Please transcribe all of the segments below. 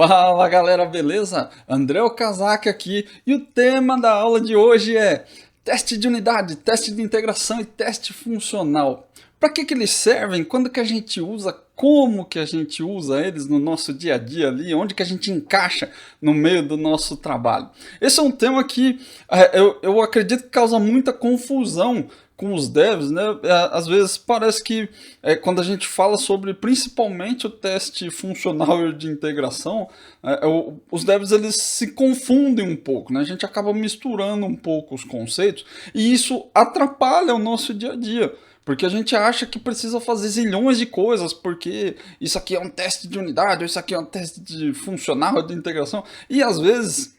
Fala galera, beleza? André Okazaki aqui e o tema da aula de hoje é teste de unidade, teste de integração e teste funcional. Para que eles servem? Quando que a gente usa? Como que a gente usa eles no nosso dia a dia ali? Onde que a gente encaixa no meio do nosso trabalho? Esse é um tema que eu acredito que causa muita confusão com os devs, né? Às vezes parece que quando a gente fala sobre principalmente o teste funcional e de integração, os devs eles se confundem um pouco, né? A gente acaba misturando um pouco os conceitos e isso atrapalha o nosso dia a dia. Porque a gente acha que precisa fazer zilhões de coisas, porque isso aqui é um teste de unidade, ou isso aqui é um teste de funcional, de integração, e às vezes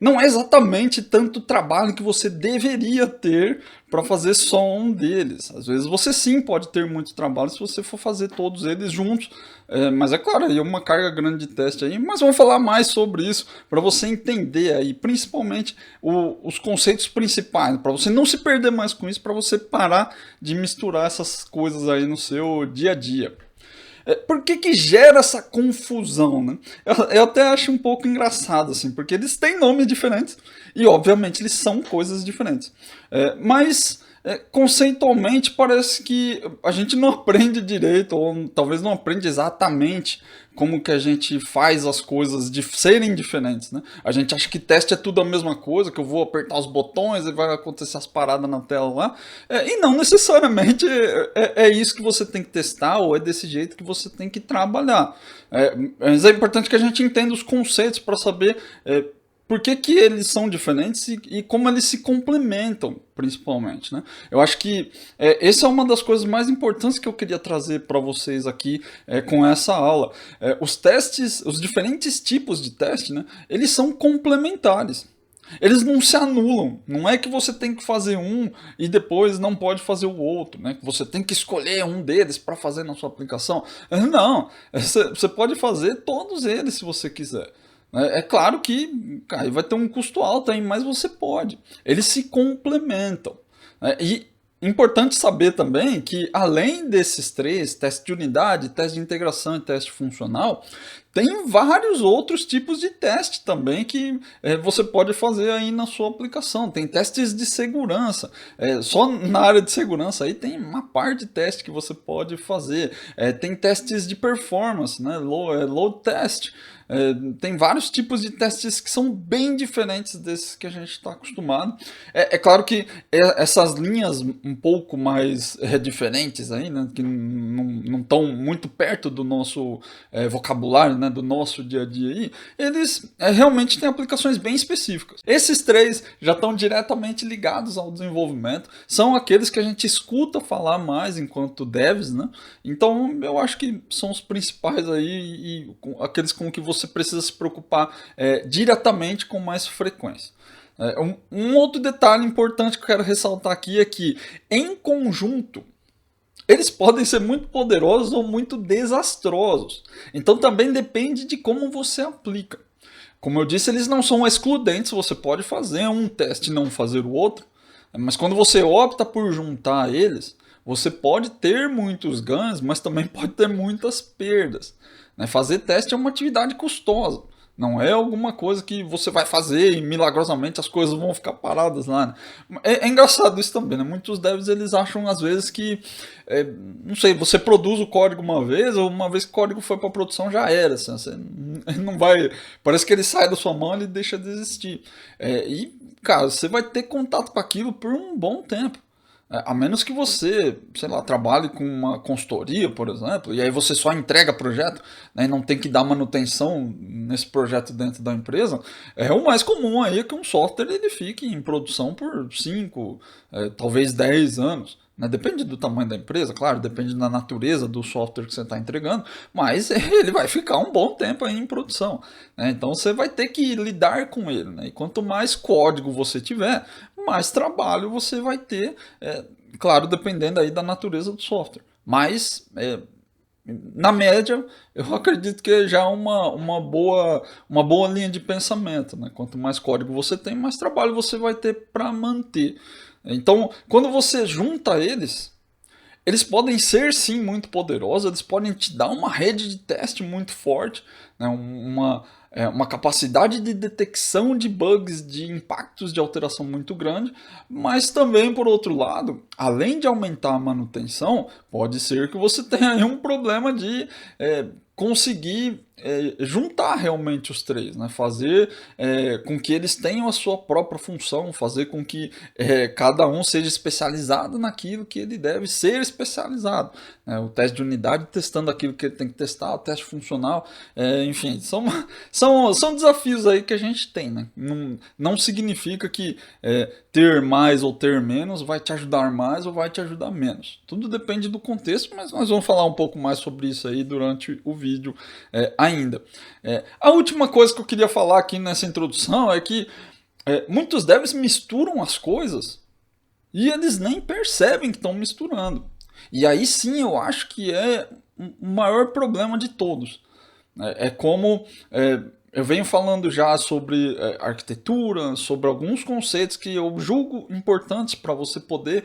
não é exatamente tanto trabalho que você deveria ter para fazer só um deles. Às vezes você sim pode ter muito trabalho se você for fazer todos eles juntos, mas é claro, aí é uma carga grande de teste aí, mas vamos falar mais sobre isso para você entender aí, principalmente os conceitos principais, para você não se perder mais com isso, para você parar de misturar essas coisas aí no seu dia a dia. Por que que gera essa confusão, né? Eu até acho um pouco engraçado, assim, porque eles têm nomes diferentes e, obviamente, eles são coisas diferentes. Mas, conceitualmente, parece que a gente não aprende direito, ou talvez não aprende exatamente como que a gente faz as coisas de serem diferentes, né? A gente acha que teste é tudo a mesma coisa, que eu vou apertar os botões e vai acontecer as paradas na tela lá, e não necessariamente é isso que você tem que testar ou é desse jeito que você tem que trabalhar. Mas é importante que a gente entenda os conceitos para saber por que que eles são diferentes e como eles se complementam, principalmente, né? Eu acho que essa é uma das coisas mais importantes que eu queria trazer para vocês aqui com essa aula. Os testes, os diferentes tipos de teste, né? Eles são complementares. Eles não se anulam. Não é que você tem que fazer um e depois não pode fazer o outro, né? Que você tem que escolher um deles para fazer na sua aplicação. Não, você pode fazer todos eles se você quiser. É claro que aí vai ter um custo alto aí, mas você pode. Eles se complementam. E importante saber também que além desses três, teste de unidade, teste de integração e teste funcional, tem vários outros tipos de teste também que você pode fazer aí na sua aplicação. Tem testes de segurança. Só na área de segurança aí tem uma parte de teste que você pode fazer. Tem testes de performance, né? Load test. Tem vários tipos de testes que são bem diferentes desses que a gente está acostumado. Claro que essas linhas um pouco mais diferentes aí, né, que não estão muito perto do nosso vocabulário, né, do nosso dia a dia aí, eles realmente têm aplicações bem específicas. Esses três já estão diretamente ligados ao desenvolvimento, são aqueles que a gente escuta falar mais enquanto devs, né? Então eu acho que são os principais aí e aqueles com que você precisa se preocupar diretamente com mais frequência. Um outro detalhe importante que eu quero ressaltar aqui é que, em conjunto, eles podem ser muito poderosos ou muito desastrosos. Então também depende de como você aplica. Como eu disse, eles não são excludentes, você pode fazer um teste e não fazer o outro, mas quando você opta por juntar eles, você pode ter muitos ganhos, mas também pode ter muitas perdas. Fazer teste é uma atividade custosa. Não é alguma coisa que você vai fazer e milagrosamente as coisas vão ficar paradas lá, né? É engraçado isso também, né? Muitos devs eles acham às vezes que, não sei, você produz o código uma vez, ou uma vez que o código foi para produção já era. Assim, você não vai. Parece que ele sai da sua mão e deixa de existir. Cara, você vai ter contato com aquilo por um bom tempo. A menos que você, sei lá, trabalhe com uma consultoria, por exemplo, e aí você só entrega projeto, né, e não tem que dar manutenção nesse projeto dentro da empresa, o mais comum aí é que um software ele fique em produção por 5, talvez 10 anos. Né? Depende do tamanho da empresa, claro, depende da natureza do software que você está entregando, mas ele vai ficar um bom tempo aí em produção. Né? Então você vai ter que lidar com ele. Né? E quanto mais código você tiver, mais trabalho você vai ter, claro, dependendo aí da natureza do software. Mas, na média, eu acredito que é já uma boa linha de pensamento. Né? Quanto mais código você tem, mais trabalho você vai ter para manter. Então, quando você junta eles, Eles podem ser sim muito poderosos, eles podem te dar uma rede de teste muito forte, né, uma capacidade de detecção de bugs, de impactos de alteração muito grande, mas também, por outro lado, além de aumentar a manutenção, pode ser que você tenha aí um problema de conseguir juntar realmente os três, né? Fazer com que eles tenham a sua própria função, fazer com que cada um seja especializado naquilo que ele deve ser especializado, né? O teste de unidade testando aquilo que ele tem que testar, o teste funcional, enfim, são desafios aí que a gente tem, né? Não significa que ter mais ou ter menos vai te ajudar mais ou vai te ajudar menos. Tudo depende do contexto, mas nós vamos falar um pouco mais sobre isso aí durante o vídeo ainda. A última coisa que eu queria falar aqui nessa introdução é que muitos devs misturam as coisas e eles nem percebem que estão misturando. E aí sim eu acho que é o maior problema de todos. Como eu venho falando já sobre arquitetura, sobre alguns conceitos que eu julgo importantes para você poder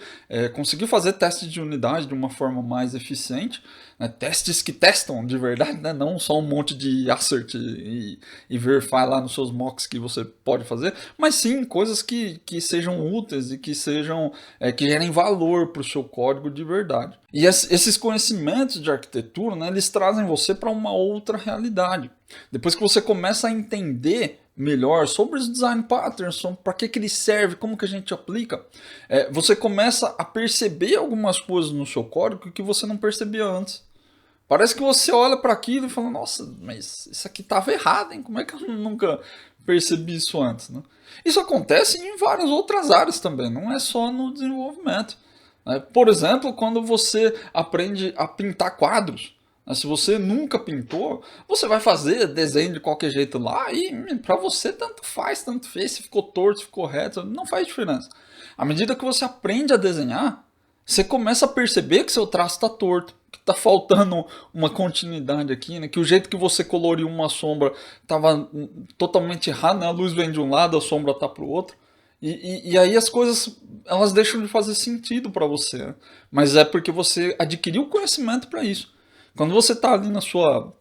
conseguir fazer testes de unidade de uma forma mais eficiente, né? Testes que testam de verdade, né? Não só um monte de assert e verify lá nos seus mocks que você pode fazer, mas sim coisas que sejam úteis e que sejam que gerem valor para o seu código de verdade. E esses conhecimentos de arquitetura, né, eles trazem você para uma outra realidade. Depois que você começa a entender melhor sobre os design patterns, para que ele serve, como que a gente aplica, você começa a perceber algumas coisas no seu código que você não percebia antes. Parece que você olha para aquilo e fala, nossa, mas isso aqui estava errado, hein? Como é que eu nunca percebi isso antes, né? Isso acontece em várias outras áreas também, não é só no desenvolvimento. Por exemplo, quando você aprende a pintar quadros. Se você nunca pintou, você vai fazer desenho de qualquer jeito lá e para você tanto faz, tanto fez, se ficou torto, se ficou reto, não faz diferença. À medida que você aprende a desenhar, você começa a perceber que seu traço está torto, que está faltando uma continuidade aqui, né? Que o jeito que você coloriu uma sombra estava totalmente errado, né? A luz vem de um lado, a sombra está para o outro. E aí as coisas elas deixam de fazer sentido para você, né? Mas é porque você adquiriu conhecimento para isso. Quando você está ali na sua...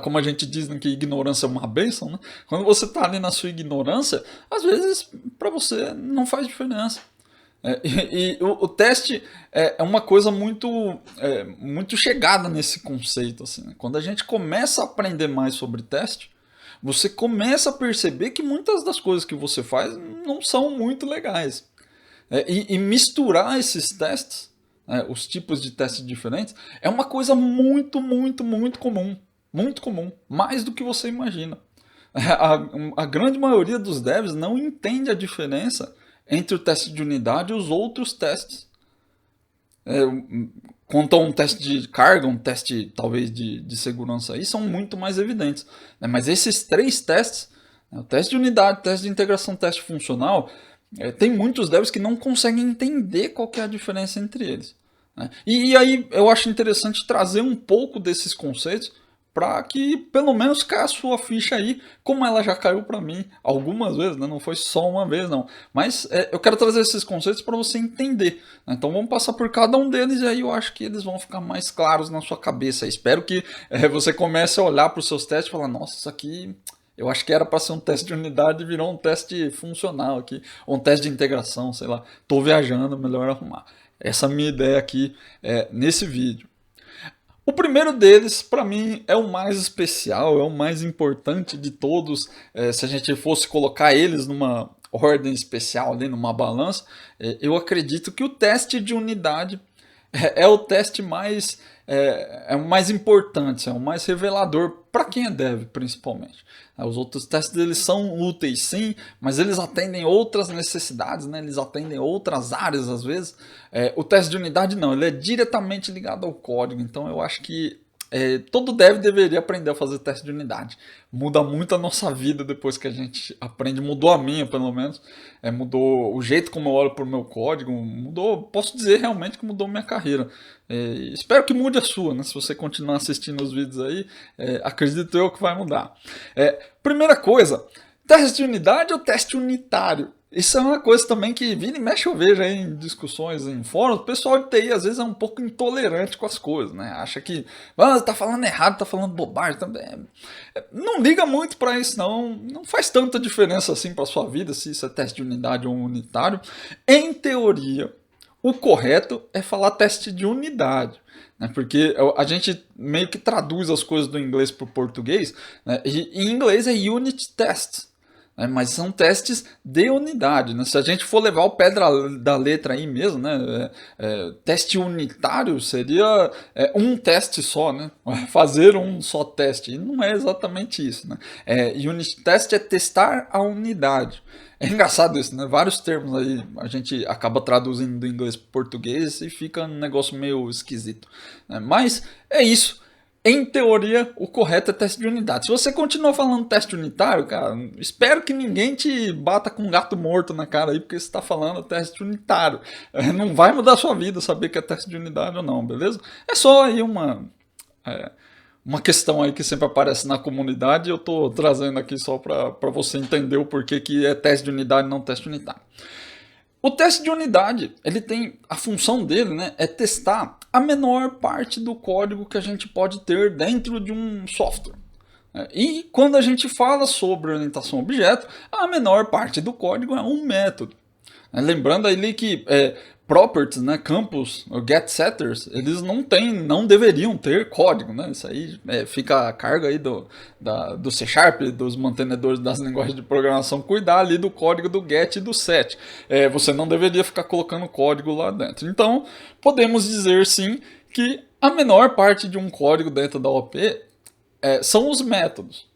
como a gente diz, né, que ignorância é uma bênção, né? Quando você está ali na sua ignorância, às vezes para você não faz diferença. O teste é uma coisa muito chegada nesse conceito. Assim, né? Quando a gente começa a aprender mais sobre teste, você começa a perceber que muitas das coisas que você faz não são muito legais. E misturar esses testes, os tipos de testes diferentes, é uma coisa muito comum. Muito comum. Mais do que você imagina. A grande maioria dos devs não entende a diferença entre o teste de unidade e os outros testes. Quanto a um teste de carga, um teste talvez de segurança aí, são muito mais evidentes. Mas esses três testes, o teste de unidade, teste de integração, teste funcional, tem muitos devs que não conseguem entender qual que é a diferença entre eles. E aí eu acho interessante trazer um pouco desses conceitos para que pelo menos caia a sua ficha aí, como ela já caiu para mim algumas vezes, né? Não foi só uma vez não, mas eu quero trazer esses conceitos para você entender, né? Então vamos passar por cada um deles e aí eu acho que eles vão ficar mais claros na sua cabeça. Espero que você comece a olhar para os seus testes e falar, nossa, isso aqui eu acho que era para ser um teste de unidade e virou um teste funcional aqui, ou um teste de integração, sei lá, estou viajando, melhor arrumar. Essa é a minha ideia aqui nesse vídeo. O primeiro deles, para mim, é o mais especial, é o mais importante de todos. Se a gente fosse colocar eles numa ordem especial, ali numa balança, eu acredito que o teste de unidade é o teste mais, o mais importante, é o mais revelador para quem é dev, principalmente. Os outros testes eles são úteis sim, mas eles atendem outras necessidades, né? Eles atendem outras áreas às vezes. O teste de unidade não, ele é diretamente ligado ao código, então eu acho que todo dev deveria aprender a fazer teste de unidade. Muda muito a nossa vida depois que a gente aprende, mudou a minha pelo menos, mudou o jeito como eu olho para o meu código, mudou, posso dizer realmente que mudou minha carreira. Espero que mude a sua, né? Se você continuar assistindo os vídeos aí, acredito eu que vai mudar. Primeira coisa, teste de unidade ou teste unitário? Isso é uma coisa também que vira e mexe eu vejo aí em discussões em fóruns. O pessoal de TI às vezes é um pouco intolerante com as coisas, né? Acha que tá falando errado, tá falando bobagem também. Não liga muito para isso não. Não faz tanta diferença assim para sua vida se isso é teste de unidade ou unitário. Em teoria, o correto é falar teste de unidade, né? Porque a gente meio que traduz as coisas do inglês para o português, né? E em inglês é unit test, né? Mas são testes de unidade, né? Se a gente for levar o pé da letra aí mesmo, né? Teste unitário seria um teste só, né? Fazer um só teste. E não é exatamente isso, né? Unit test é testar a unidade. É engraçado isso, né? Vários termos aí a gente acaba traduzindo do inglês para o português e fica um negócio meio esquisito, né? Mas é isso. Em teoria, o correto é teste de unidade. Se você continua falando teste unitário, cara, espero que ninguém te bata com um gato morto na cara aí, porque você está falando teste unitário. Não vai mudar a sua vida saber que é teste de unidade ou não, beleza? É só aí uma questão aí que sempre aparece na comunidade e eu estou trazendo aqui só para você entender o porquê que é teste de unidade e não teste unitário. O teste de unidade, ele tem a função dele, né, é testar a menor parte do código que a gente pode ter dentro de um software. E quando a gente fala sobre orientação a objeto, a menor parte do código é um método. Lembrando aí que properties, né, campos, getSetters, eles não deveriam ter código, né? Isso aí fica a cargo aí do C Sharp, dos mantenedores das linguagens de programação, cuidar ali do código do get e do set. Você não deveria ficar colocando código lá dentro. Então, podemos dizer sim que a menor parte de um código dentro da OP são os métodos.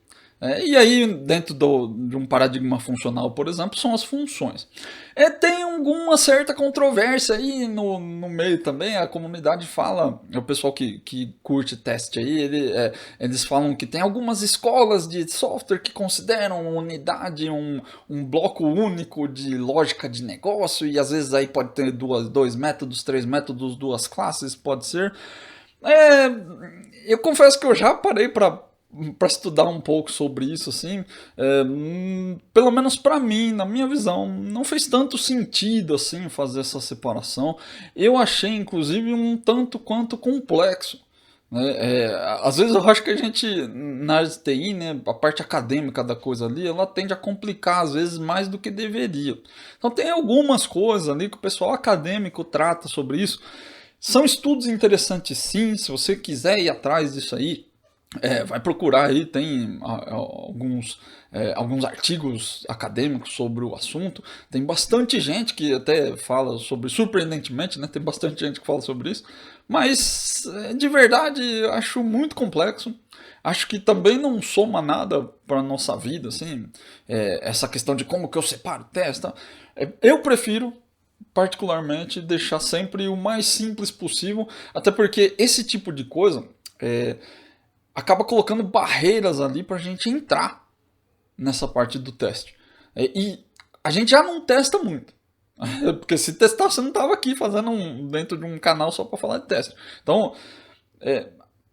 E aí, dentro de um paradigma funcional, por exemplo, são as funções. Tem alguma certa controvérsia aí no meio também, a comunidade fala, o pessoal que curte teste aí, eles falam que tem algumas escolas de software que consideram unidade um bloco único de lógica de negócio, e às vezes aí pode ter dois métodos, três métodos, duas classes, pode ser. Eu confesso que eu já parei para estudar um pouco sobre isso, assim, pelo menos para mim, na minha visão, não fez tanto sentido assim fazer essa separação. Eu achei, inclusive, um tanto quanto complexo, né? Às vezes eu acho que a gente, na área de TI, né, a parte acadêmica da coisa ali, ela tende a complicar às vezes mais do que deveria. Então tem algumas coisas ali que o pessoal acadêmico trata sobre isso. São estudos interessantes sim, se você quiser ir atrás disso aí, vai procurar aí, tem alguns artigos acadêmicos sobre o assunto. Tem bastante gente que até fala sobre, surpreendentemente, né? Tem bastante gente que fala sobre isso. Mas, de verdade, acho muito complexo. Acho que também não soma nada para a nossa vida, assim. Essa questão de como que eu separo o teste. Eu prefiro, particularmente, deixar sempre o mais simples possível. Até porque esse tipo de coisa acaba colocando barreiras ali para a gente entrar nessa parte do teste. E a gente já não testa muito. Porque se testar, você não estava aqui fazendo dentro de um canal só para falar de teste. Então,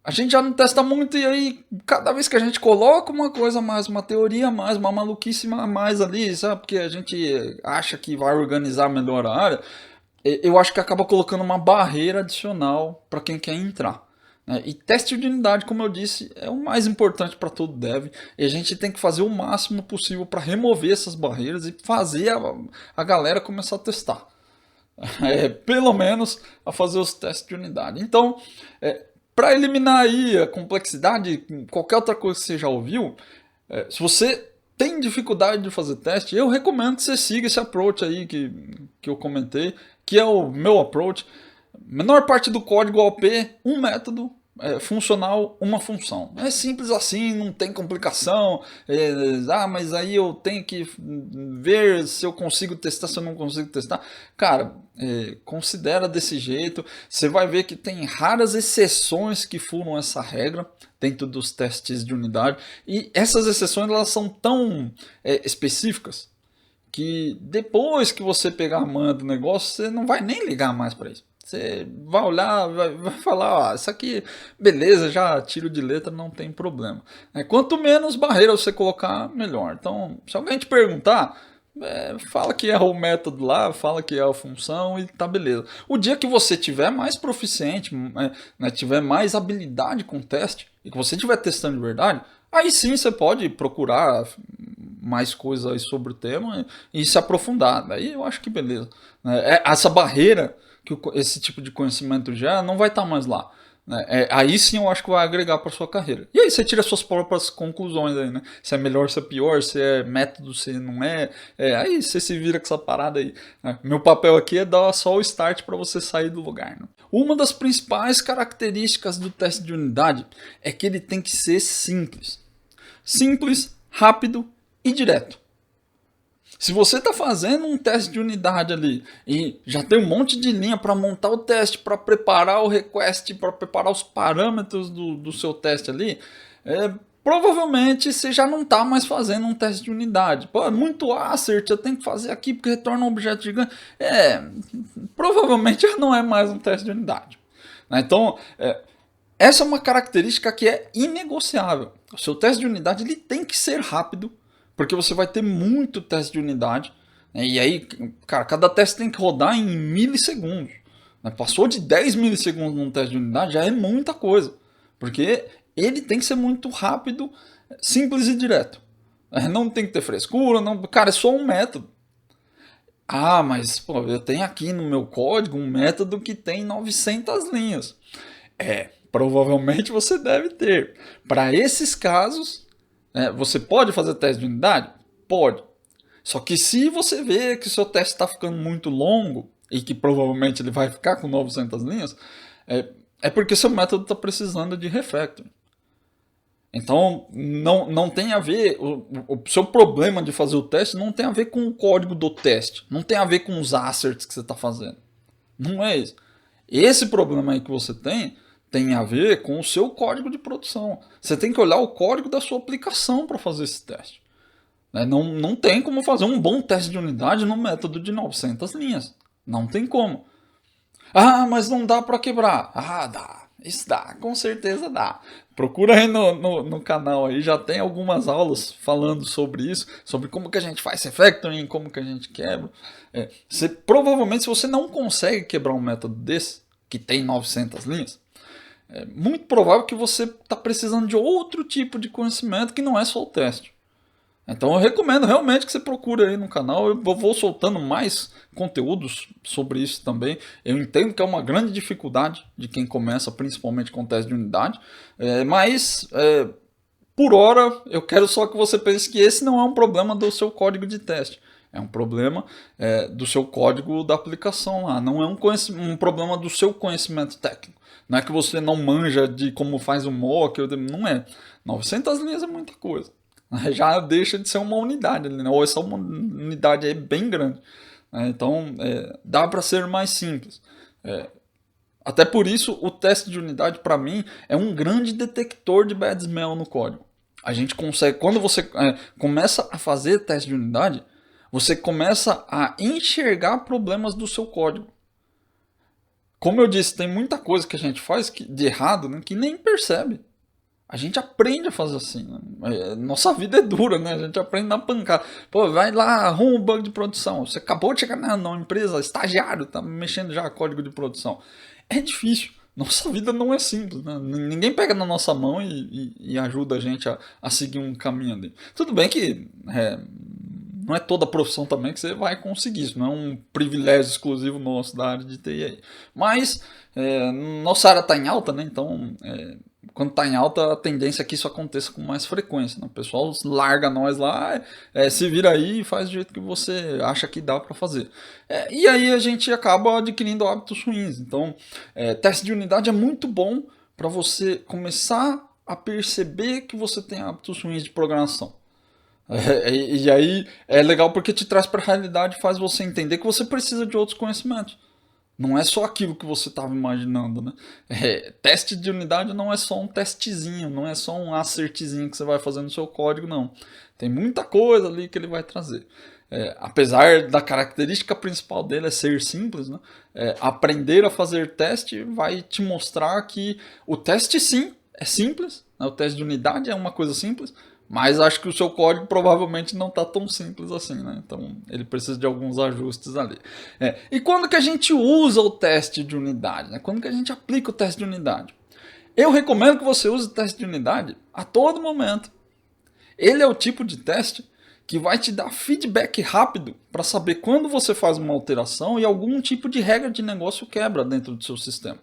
a gente já não testa muito e aí, cada vez que a gente coloca uma coisa a mais, uma teoria a mais, uma maluquice a mais ali, sabe? Porque a gente acha que vai organizar melhor a área, eu acho que acaba colocando uma barreira adicional para quem quer entrar. E teste de unidade, como eu disse, é o mais importante para todo dev. E a gente tem que fazer o máximo possível para remover essas barreiras e fazer a galera começar a testar. Pelo menos a fazer os testes de unidade. Então, para eliminar aí a complexidade, qualquer outra coisa que você já ouviu, se você tem dificuldade de fazer teste, eu recomendo que você siga esse approach aí que eu comentei, que é o meu approach. Menor parte do código OP, um método, funcional, uma função. É simples assim, não tem complicação. Mas aí eu tenho que ver se eu consigo testar, se eu não consigo testar. Cara, considera desse jeito. Você vai ver que tem raras exceções que furam essa regra dentro dos testes de unidade. E essas exceções elas são tão específicas que depois que você pegar a manha do negócio, você não vai nem ligar mais para isso. Você vai olhar, vai falar, isso aqui, beleza, já tiro de letra, não tem problema. Quanto menos barreira você colocar, melhor. Então, se alguém te perguntar, fala que é o método lá, fala que é a função e tá beleza. O dia que você tiver mais proficiente, né, tiver mais habilidade com o teste, e que você estiver testando de verdade, aí sim você pode procurar mais coisas aí sobre o tema e se aprofundar. Daí eu acho que beleza. Essa barreira que esse tipo de conhecimento já não vai estar mais lá. Aí sim eu acho que vai agregar para sua carreira. E aí você tira suas próprias conclusões aí, né? Se é melhor, se é pior, se é método, se não é. Aí você se vira com essa parada aí. Né? Meu papel aqui é dar só o start para você sair do lugar. Né? Uma das principais características do teste de unidade é que ele tem que ser simples. Simples, rápido e direto. Se você está fazendo um teste de unidade ali e já tem um monte de linha para montar o teste, para preparar o request, para preparar os parâmetros do seu teste ali, provavelmente você já não está mais fazendo um teste de unidade. Pô, é muito assert, eu tenho que fazer aqui porque retorna um objeto gigante. Provavelmente já não é mais um teste de unidade. Então, essa é uma característica que é inegociável. O seu teste de unidade ele tem que ser rápido, porque você vai ter muito teste de unidade, né? E aí, cara, cada teste tem que rodar em milissegundos. Né? Passou de 10 milissegundos num teste de unidade já é muita coisa, porque ele tem que ser muito rápido, simples e direto. Não tem que ter frescura, não, cara, é só um método. Ah, mas pô, eu tenho aqui no meu código um método que tem 900 linhas. Provavelmente você deve ter. Para esses casos, você pode fazer teste de unidade? Pode. Só que se você vê que o seu teste está ficando muito longo, e que provavelmente ele vai ficar com 900 linhas, é porque seu método está precisando de refactoring. Então, não tem a ver, o seu problema de fazer o teste não tem a ver com o código do teste, não tem a ver com os asserts que você está fazendo. Não é isso. Esse problema aí que você tem a ver com o seu código de produção. Você tem que olhar o código da sua aplicação para fazer esse teste. Não tem como fazer um bom teste de unidade no método de 900 linhas. Não tem como. Ah, mas não dá para quebrar. Ah, dá. Isso dá, com certeza dá. Procura aí no canal aí, já tem algumas aulas falando sobre isso, sobre como que a gente faz refactoring, como que a gente quebra. Provavelmente se você não consegue quebrar um método desse, que tem 900 linhas, é muito provável que você está precisando de outro tipo de conhecimento que não é só o teste. Então eu recomendo realmente que você procure aí no canal. Eu vou soltando mais conteúdos sobre isso também. Eu entendo que é uma grande dificuldade de quem começa, principalmente com teste de unidade. Mas por hora eu quero só que você pense que esse não é um problema do seu código de teste. É um problema do seu código da aplicação lá. Não é um problema do seu conhecimento técnico. Não é que você não manja de como faz um mock. Não é. 900 linhas é muita coisa. Já deixa de ser uma unidade, né? Ou essa unidade aí bem grande. Então, dá para ser mais simples. Até por isso, o teste de unidade, para mim, é um grande detector de bad smell no código. A gente consegue, quando você começa a fazer teste de unidade, você começa a enxergar problemas do seu código. Como eu disse, tem muita coisa que a gente faz de errado, né, que nem percebe. A gente aprende a fazer assim. Né? Nossa vida é dura, né? A gente aprende na pancada. Pô, vai lá, arruma um bug de produção. Você acabou de chegar na empresa, estagiário, tá mexendo já código de produção. É difícil. Nossa vida não é simples, né? Ninguém pega na nossa mão e ajuda a gente a seguir um caminho ali. Tudo bem que não é toda profissão também que você vai conseguir. Isso não é um privilégio exclusivo nosso da área de TI aí. Mas nossa área está em alta, né? Então quando está em alta, a tendência é que isso aconteça com mais frequência. Né? O pessoal larga nós lá, se vira aí e faz do jeito que você acha que dá para fazer. E aí a gente acaba adquirindo hábitos ruins. Então, teste de unidade é muito bom para você começar a perceber que você tem hábitos ruins de programação. E aí é legal porque te traz para a realidade e faz você entender que você precisa de outros conhecimentos. Não é só aquilo que você estava imaginando, né? Teste de unidade não é só um testezinho, não é só um assertzinho que você vai fazer no seu código, não. Tem muita coisa ali que ele vai trazer. Apesar da característica principal dele é ser simples, né? Aprender a fazer teste vai te mostrar que o teste sim é simples, né? O teste de unidade é uma coisa simples, Mas acho que o seu código provavelmente não está tão simples assim, né? Então ele precisa de alguns ajustes ali. E quando que a gente usa o teste de unidade? Né? Quando que a gente aplica o teste de unidade? Eu recomendo que você use o teste de unidade a todo momento. Ele é o tipo de teste que vai te dar feedback rápido para saber quando você faz uma alteração e algum tipo de regra de negócio quebra dentro do seu sistema.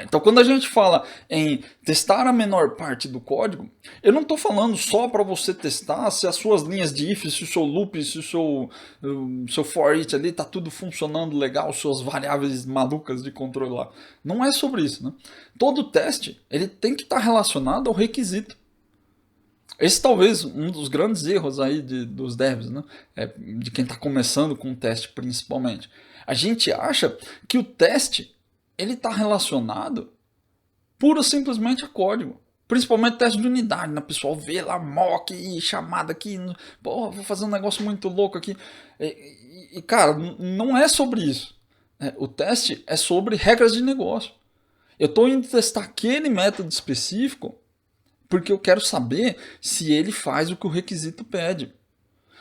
Então, quando a gente fala em testar a menor parte do código, eu não estou falando só para você testar se as suas linhas de if, se o seu loop, se o seu for each ali está tudo funcionando legal, suas variáveis malucas de controlar. Não é sobre isso, né? Todo teste ele tem que estar relacionado ao requisito. Esse talvez um dos grandes erros aí dos devs, né? De quem está começando com o teste principalmente. A gente acha que o teste ele está relacionado pura e simplesmente a código. Principalmente teste de unidade, né? O pessoal vê lá mock e chamada aqui, pô, vou fazer um negócio muito louco aqui. Cara, não é sobre isso. O teste é sobre regras de negócio. Eu estou indo testar aquele método específico porque eu quero saber se ele faz o que o requisito pede.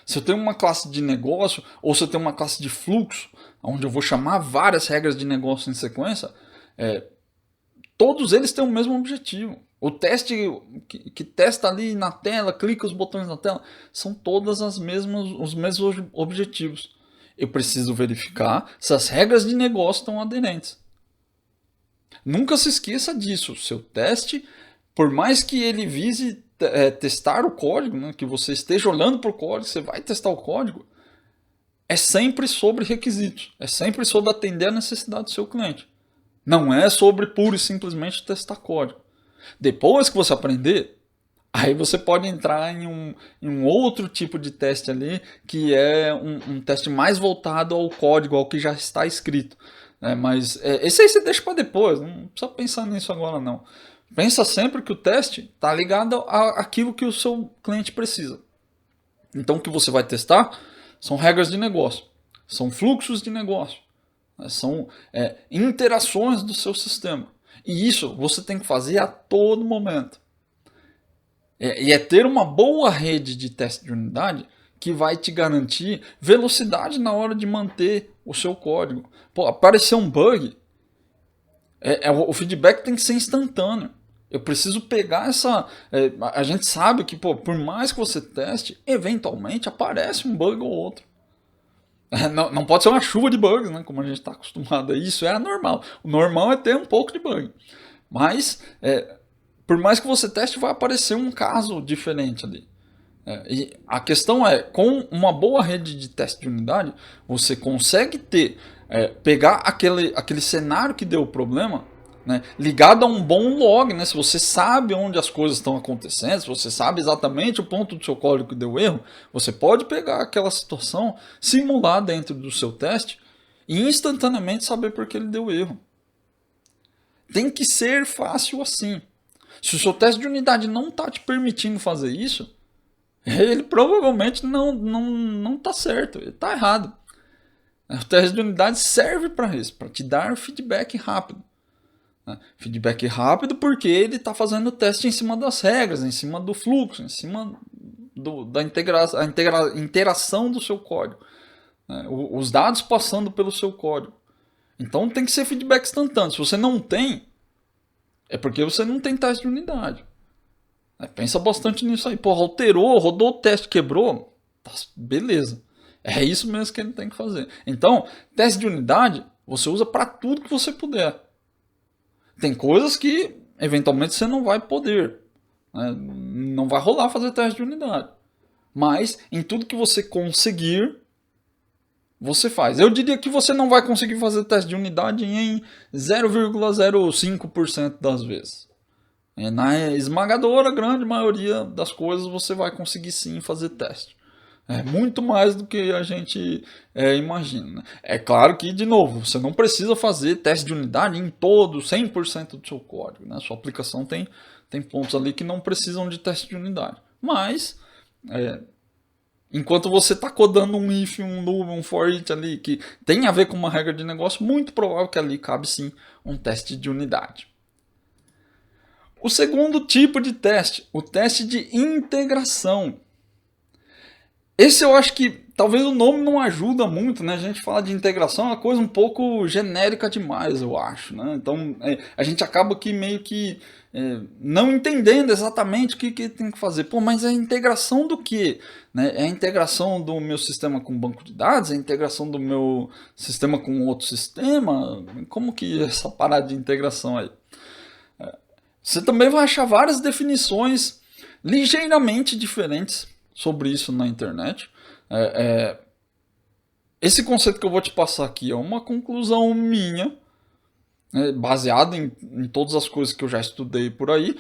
Se eu tenho uma classe de negócio ou se eu tenho uma classe de fluxo, onde eu vou chamar várias regras de negócio em sequência, todos eles têm o mesmo objetivo. O teste que testa ali na tela, clica os botões na tela, são todas os mesmos objetivos. Eu preciso verificar se as regras de negócio estão aderentes. Nunca se esqueça disso. O seu teste, por mais que ele vise testar o código, né, que você esteja olhando para o código, você vai testar o código, é sempre sobre requisitos. É sempre sobre atender a necessidade do seu cliente. Não é sobre pura e simplesmente testar código. Depois que você aprender, aí você pode entrar em um outro tipo de teste ali, que é um teste mais voltado ao código, ao que já está escrito. Mas esse aí você deixa para depois, não precisa pensar nisso agora não. Pensa sempre que o teste está ligado àquilo que o seu cliente precisa. Então o que você vai testar são regras de negócio, são fluxos de negócio, são interações do seu sistema. E isso você tem que fazer a todo momento. E é ter uma boa rede de teste de unidade que vai te garantir velocidade na hora de manter o seu código. Pô, aparecer um bug, o feedback tem que ser instantâneo. Eu preciso pegar essa... a gente sabe que, pô, por mais que você teste, eventualmente aparece um bug ou outro. Não pode ser uma chuva de bugs, né? Como a gente está acostumado a isso, é anormal. O normal é ter um pouco de bug. Mas, por mais que você teste, vai aparecer um caso diferente ali. E a questão é, com uma boa rede de teste de unidade, você consegue pegar aquele cenário que deu o problema, né, ligado a um bom log, né? Se você sabe onde as coisas estão acontecendo, se você sabe exatamente o ponto do seu código que deu erro, você pode pegar aquela situação, simular dentro do seu teste e instantaneamente saber por que ele deu erro. Tem que ser fácil assim. Se o seu teste de unidade não está te permitindo fazer isso, ele provavelmente não está certo, ele está errado. O teste de unidade serve para isso, para te dar feedback rápido. Feedback rápido porque ele está fazendo o teste em cima das regras, em cima do fluxo, em cima da interação do seu código. Os dados passando pelo seu código. Então tem que ser feedback instantâneo. Se você não tem, é porque você não tem teste de unidade. Pensa bastante nisso aí. Porra, alterou, rodou o teste, quebrou. Tá, beleza. É isso mesmo que ele tem que fazer. Então, teste de unidade você usa para tudo que você puder. Tem coisas que eventualmente você não vai poder. Não vai rolar fazer teste de unidade. Mas em tudo que você conseguir, você faz. Eu diria que você não vai conseguir fazer teste de unidade em 0,05% das vezes. Na esmagadora grande maioria das coisas você vai conseguir sim fazer teste. É muito mais do que a gente imagina. Né? É claro que, de novo, você não precisa fazer teste de unidade em todo, 100% do seu código. Né? Sua aplicação tem pontos ali que não precisam de teste de unidade. Mas, enquanto você está codando um if, um loop, um for each ali, que tem a ver com uma regra de negócio, muito provável que ali cabe sim um teste de unidade. O segundo tipo de teste, o teste de integração. Esse eu acho que talvez o nome não ajuda muito, né? A gente fala de integração, é uma coisa um pouco genérica demais, eu acho, né? Então a gente acaba aqui meio que não entendendo exatamente o que tem que fazer. Pô, mas é a integração do quê? Né? É a integração do meu sistema com banco de dados? É a integração do meu sistema com outro sistema? Como que é essa parada de integração aí? Você também vai achar várias definições ligeiramente diferentes sobre isso na internet. Esse conceito que eu vou te passar aqui é uma conclusão minha, baseado em todas as coisas que eu já estudei por aí,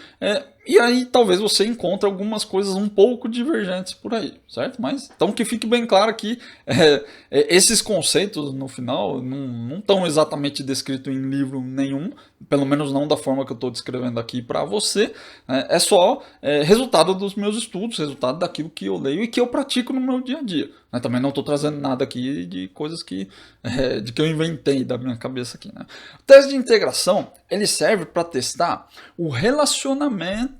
e aí talvez você encontre algumas coisas um pouco divergentes por aí, certo? Mas então que fique bem claro que esses conceitos no final não estão exatamente descritos em livro nenhum, pelo menos não da forma que eu estou descrevendo aqui para você, é só resultado dos meus estudos, resultado daquilo que eu leio e que eu pratico no meu dia a dia. Também não estou trazendo nada aqui de coisas que eu inventei da minha cabeça aqui. Né? O teste de integração ele serve para testar o relacionamento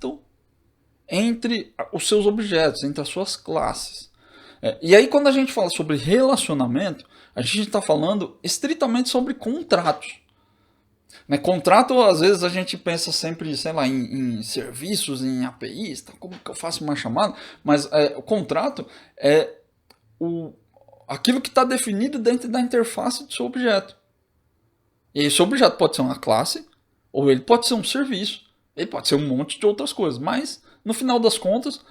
entre os seus objetos, entre as suas classes. E aí quando a gente fala sobre relacionamento, a gente está falando estritamente sobre contratos. Né? Contrato, às vezes a gente pensa sempre, sei lá, em serviços, em APIs, tá? Como que eu faço uma chamada? Mas o contrato é aquilo que está definido dentro da interface do seu objeto. E esse objeto pode ser uma classe, ou ele pode ser um serviço, ele pode ser um monte de outras coisas, mas no final das contas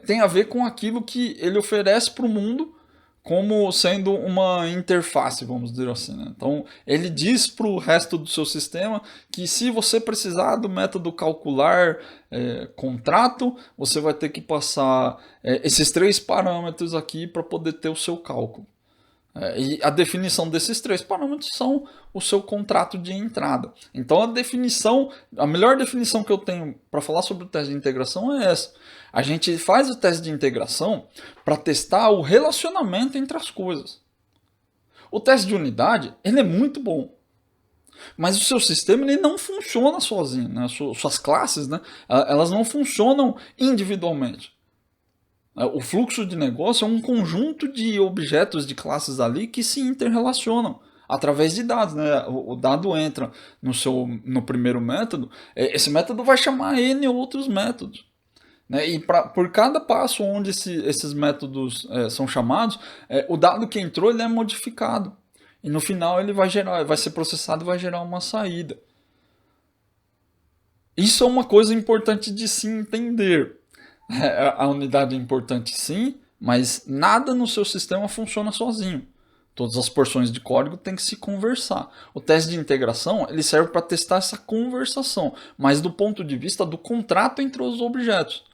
tem a ver com aquilo que ele oferece para o mundo como sendo uma interface, vamos dizer assim. Né? Então ele diz para o resto do seu sistema que se você precisar do método calcular contrato, você vai ter que passar esses 3 parâmetros aqui para poder ter o seu cálculo. E a definição desses 3 parâmetros são o seu contrato de entrada. Então a melhor definição que eu tenho para falar sobre o teste de integração é essa. A gente faz o teste de integração para testar o relacionamento entre as coisas. O teste de unidade ele é muito bom. Mas o seu sistema ele não funciona sozinho. Né? Suas classes elas não funcionam individualmente. O fluxo de negócio é um conjunto de objetos, de classes ali que se interrelacionam através de dados. Né? O dado entra no primeiro método, esse método vai chamar N outros métodos. Né? E por cada passo onde esses métodos são chamados, o dado que entrou ele é modificado. E no final ele vai ser processado e vai gerar uma saída. Isso é uma coisa importante de se entender. A unidade é importante sim, mas nada no seu sistema funciona sozinho. Todas as porções de código têm que se conversar. O teste de integração ele serve para testar essa conversação, mas do ponto de vista do contrato entre os objetos.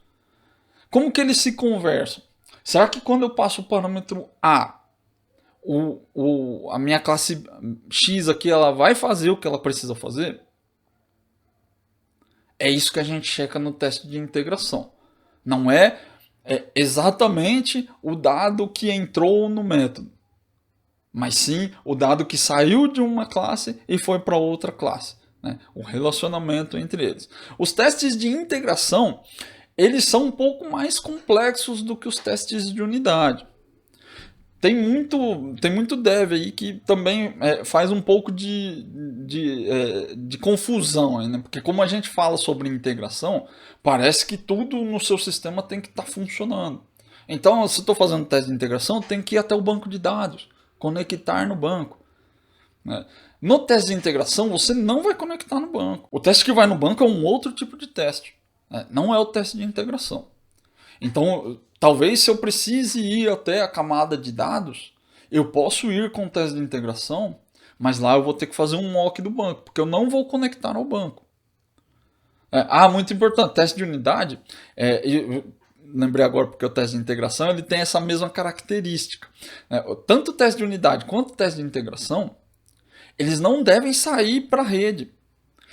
Como que eles se conversam? Será que quando eu passo o parâmetro A, a minha classe X aqui ela vai fazer o que ela precisa fazer? É isso que a gente checa no teste de integração. Não é exatamente o dado que entrou no método, mas sim o dado que saiu de uma classe e foi para outra classe. Né? O relacionamento entre eles. Os testes de integração eles são um pouco mais complexos do que os testes de unidade. Tem muito dev aí que também faz um pouco de confusão aí, né? Porque como a gente fala sobre integração, parece que tudo no seu sistema tem que estar funcionando. Então, se eu estou fazendo teste de integração, eu tenho que ir até o banco de dados, conectar no banco. Né? No teste de integração, você não vai conectar no banco. O teste que vai no banco é um outro tipo de teste. Né? Não é o teste de integração. Então, talvez se eu precise ir até a camada de dados, eu posso ir com o teste de integração, mas lá eu vou ter que fazer um mock do banco, porque eu não vou conectar ao banco. Muito importante, teste de unidade, eu lembrei agora porque o teste de integração ele tem essa mesma característica. Tanto o teste de unidade quanto o teste de integração, eles não devem sair para a rede.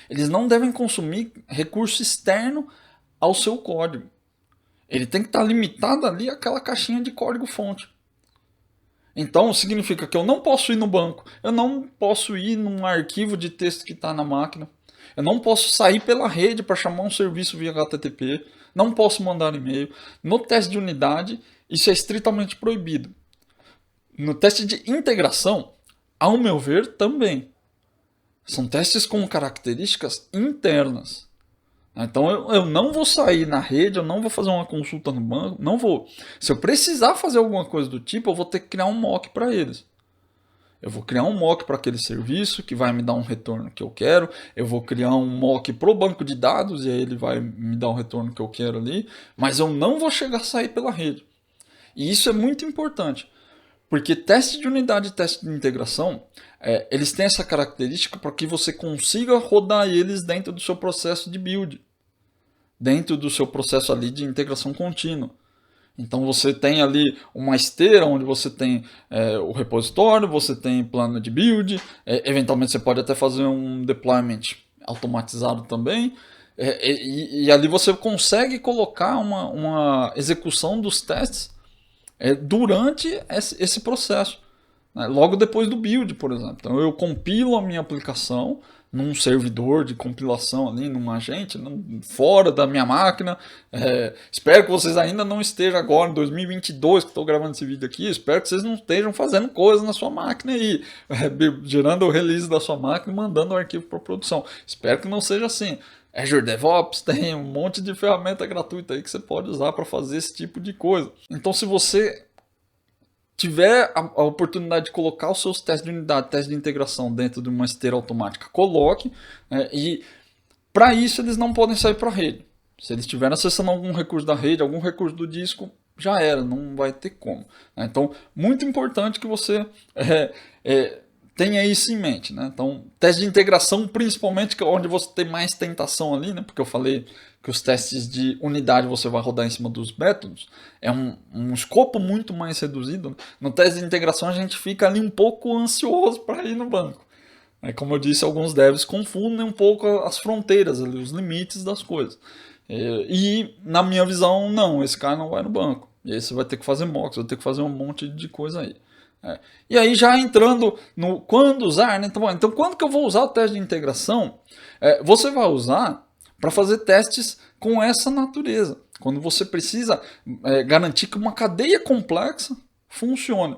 Eles não devem consumir recurso externo ao seu código. Ele tem que estar limitado ali àquela caixinha de código-fonte. Então, significa que eu não posso ir no banco, eu não posso ir num arquivo de texto que está na máquina, Eu não posso sair pela rede para chamar um serviço via HTTP, não posso mandar e-mail. No teste de unidade, isso é estritamente proibido. No teste de integração, ao meu ver, também. São testes com características internas. Então eu não vou sair na rede, eu não vou fazer uma consulta no banco, não vou. Se eu precisar fazer alguma coisa do tipo, eu vou ter que criar um mock para eles. Eu vou criar um mock para aquele serviço que vai me dar um retorno que eu quero. Eu vou criar um mock para o banco de dados e aí ele vai me dar o retorno que eu quero ali. Mas eu não vou chegar a sair pela rede. E isso é muito importante. Porque teste de unidade e teste de integração, eles têm essa característica para que você consiga rodar eles dentro do seu processo de build. Dentro do seu processo ali de integração contínua. Então você tem ali uma esteira onde você tem o repositório, você tem plano de build, eventualmente você pode até fazer um deployment automatizado também, e ali você consegue colocar uma execução dos testes durante esse processo, né? Logo depois do build, por exemplo. Então eu compilo a minha aplicação num servidor de compilação ali, num agente, fora da minha máquina. Espero que vocês ainda não estejam agora, em 2022, que estou gravando esse vídeo aqui, espero que vocês não estejam fazendo coisas na sua máquina aí, gerando o release da sua máquina e mandando o arquivo para produção. Espero que não seja assim. Azure DevOps tem um monte de ferramenta gratuita aí que você pode usar para fazer esse tipo de coisa. Então, se você tiver a oportunidade de colocar os seus testes de unidade, testes de integração dentro de uma esteira automática, coloque. E para isso eles não podem sair para a rede. Se eles estiverem acessando algum recurso da rede, algum recurso do disco, já era, não vai ter como. Então, muito importante que você tenha isso em mente, né? Então, teste de integração, principalmente, que é onde você tem mais tentação ali, né? Porque eu falei que os testes de unidade você vai rodar em cima dos métodos, é um escopo muito mais reduzido. No teste de integração a gente fica ali um pouco ansioso para ir no banco. Como eu disse, alguns devs confundem um pouco as fronteiras ali, os limites das coisas. E na minha visão, não, esse cara não vai no banco. E aí você vai ter que fazer mocks, vai ter que fazer um monte de coisa aí. E aí já entrando no quando usar, né? Então quando que eu vou usar o teste de integração? Você vai usar para fazer testes com essa natureza. Quando você precisa garantir que uma cadeia complexa funcione.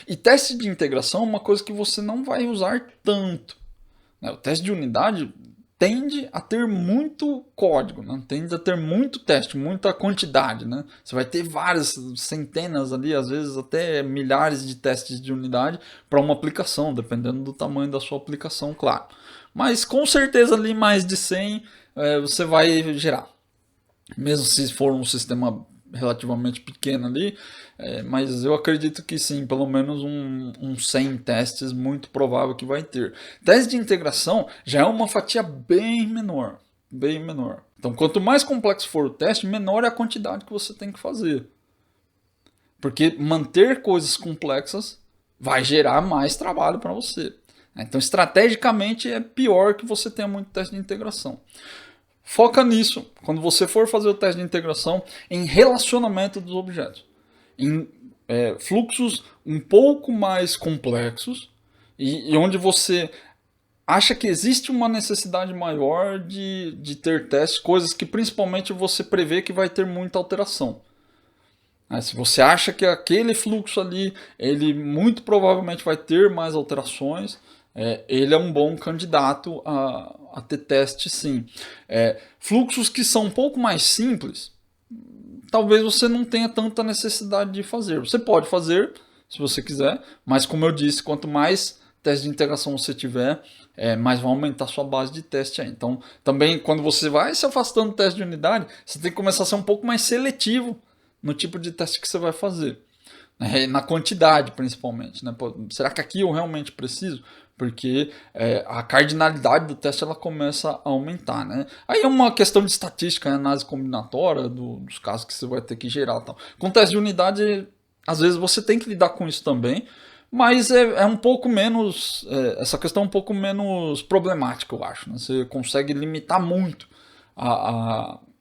E teste de integração é uma coisa que você não vai usar tanto. O teste de unidade tende a ter muito código, né? Tende a ter muito teste, muita quantidade, né? Você vai ter várias centenas ali, às vezes até milhares de testes de unidade para uma aplicação, dependendo do tamanho da sua aplicação, claro. Mas com certeza ali mais de 100 você vai gerar. Mesmo se for um sistema relativamente pequeno ali, mas eu acredito que sim, pelo menos uns 100 testes muito provável que vai ter. Teste de integração já é uma fatia bem menor, bem menor. Então quanto mais complexo for o teste, menor é a quantidade que você tem que fazer. Porque manter coisas complexas vai gerar mais trabalho para você. Então estrategicamente é pior que você tenha muito teste de integração. Foca nisso, quando você for fazer o teste de integração, em relacionamento dos objetos. Em fluxos um pouco mais complexos e onde você acha que existe uma necessidade maior de ter testes, coisas que principalmente você prevê que vai ter muita alteração. Se você acha que aquele fluxo ali, ele muito provavelmente vai ter mais alterações, ele é um bom candidato a ter teste sim. Fluxos que são um pouco mais simples, talvez você não tenha tanta necessidade de fazer. Você pode fazer, se você quiser, mas como eu disse, quanto mais teste de integração você tiver, mais vai aumentar a sua base de teste aí. Então, também quando você vai se afastando do teste de unidade, você tem que começar a ser um pouco mais seletivo no tipo de teste que você vai fazer. Na quantidade, principalmente. Né? Pô, será que aqui eu realmente preciso? Porque a cardinalidade do teste ela começa a aumentar. Né? Aí é uma questão de estatística, né? Análise combinatória dos casos que você vai ter que gerar. Tal. Com teste de unidade, às vezes você tem que lidar com isso também, mas é um pouco menos, essa questão é um pouco menos problemática, eu acho. Né? Você consegue limitar muito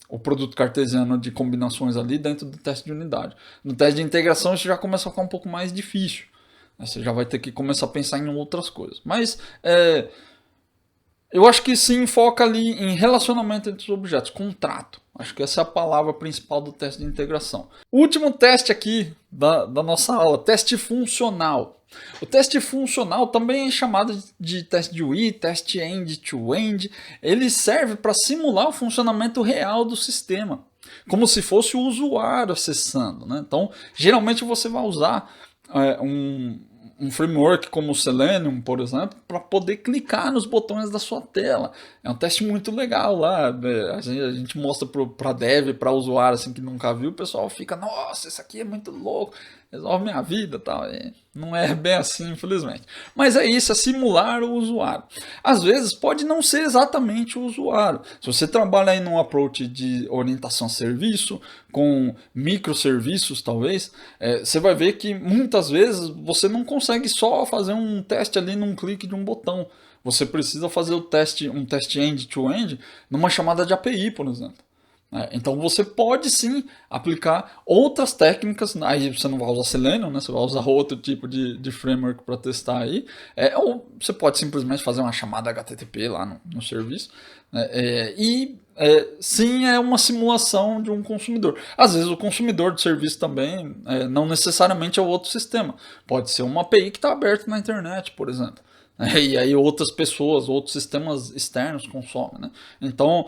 o produto cartesiano de combinações ali dentro do teste de unidade. No teste de integração isso já começa a ficar um pouco mais difícil. Você já vai ter que começar a pensar em outras coisas. Mas Eu acho que se enfoca ali em relacionamento entre os objetos, contrato. Acho que essa é a palavra principal do teste de integração. O último teste aqui da nossa aula, teste funcional. O teste funcional também é chamado de teste de UI, teste end-to-end. Ele serve para simular o funcionamento real do sistema, como se fosse o usuário acessando, né? Então, geralmente você vai usar um framework como o Selenium, por exemplo, para poder clicar nos botões da sua tela. É um teste muito legal lá. A gente mostra para dev, para usuário assim, que nunca viu, o pessoal fica, nossa, isso aqui é muito louco, resolve minha vida, tal. E não é bem assim, infelizmente. Mas é isso, é simular o usuário. Às vezes pode não ser exatamente o usuário. Se você trabalha aí num approach de orientação a serviço, com microserviços talvez, você vai ver que muitas vezes você não consegue só fazer um teste ali num clique de um botão. Você precisa fazer um teste end-to-end numa chamada de API, por exemplo. Então você pode sim aplicar outras técnicas, aí você não vai usar Selenium, né? Você vai usar outro tipo de framework para testar aí, ou você pode simplesmente fazer uma chamada HTTP lá no serviço, né? Sim, é uma simulação de um consumidor. Às vezes o consumidor do serviço também não necessariamente é o outro sistema, pode ser uma API que está aberta na internet, por exemplo. E aí outras pessoas, outros sistemas externos consomem, né? Então,